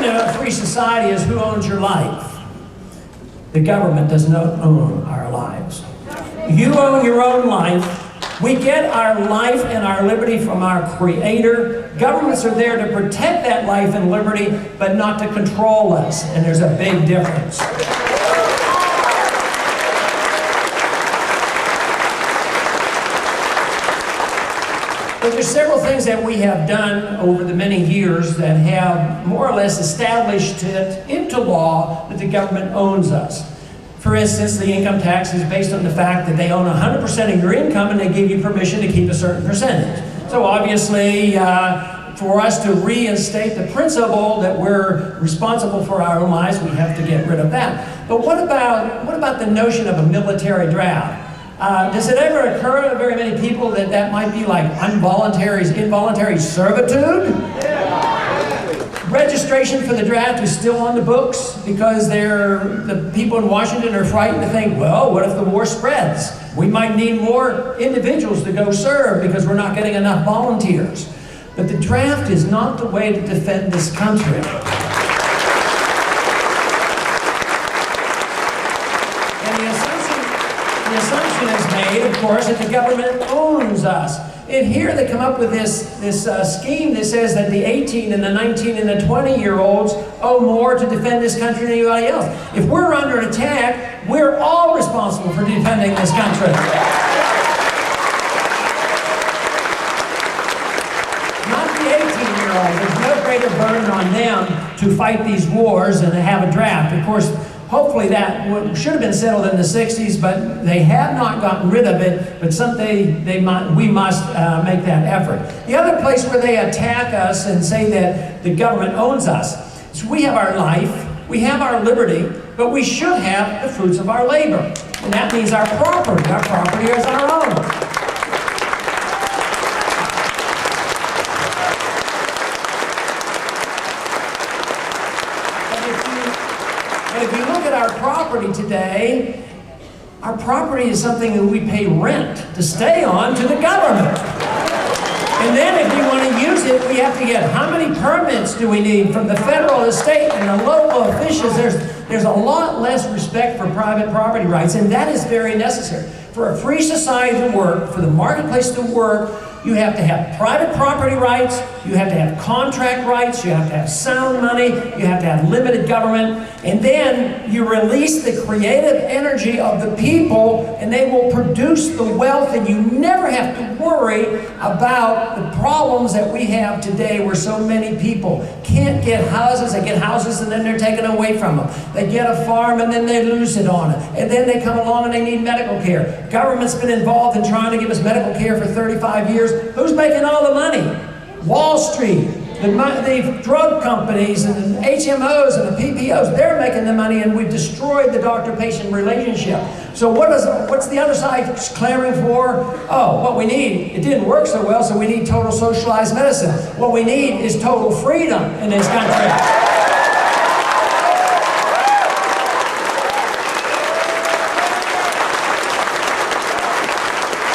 question in a free society is who owns your life? The government does not own our lives. You own your own life. We get our life and our liberty from our Creator. Governments are there to protect that life and liberty, but not to control us. And there's a big difference. But there's several things that we have done over the many years that have more or less established it into law that the government owns us. For instance, the income tax is based on the fact that they own 100% of your income and they give you permission to keep a certain percentage. So obviously, for us to reinstate the principle that we're responsible for our own lives, we have to get rid of that. But what about the notion of a military draft? Does it ever occur to very many people that that might be like involuntary servitude? Registration for the draft is still on the books because the people in Washington are frightened to think, well, what if the war spreads? We might need more individuals to go serve because we're not getting enough volunteers. But the draft is not the way to defend this country. And the assumption is made, of course, that the government owns us. And here they come up with this scheme that says that the 18 and the 19 and the 20-year-olds owe more to defend this country than anybody else. If we're under attack, we're all responsible for defending this country. Not the 18-year-olds. There's no greater burden on them to fight these wars and to have a draft. Of course, hopefully that should have been settled in the 60s, but they have not gotten rid of it, but someday we must make that effort. The other place where they attack us and say that the government owns us is we have our life, we have our liberty, but we should have the fruits of our labor. And that means our property. Our property is our own. If you look at our property today, our property is something that we pay rent to stay on to the government. And then if you want to use it, we have to get how many permits do we need from the federal, the state, and the local officials. There's a lot less respect for private property rights, and that is very necessary. For a free society to work, for the marketplace to work, you have to have private property rights, you have to have contract rights, you have to have sound money, you have to have limited government, and then you release the creative energy of the people and they will produce the wealth, and you never have to worry about the problems that we have today where so many people can't get houses. They get houses and then they're taken away from them. They get a farm and then they lose it on it. And then they come along and they need medical care. Government's been involved in trying to give us medical care for 35 years. Who's making all the money? Wall Street, the drug companies and the HMOs and the PPOs, they're making the money, and we've destroyed the doctor-patient relationship. So what's the other side clamoring for? Oh, what we need, it didn't work so well, so we need total socialized medicine. What we need is total freedom in this country.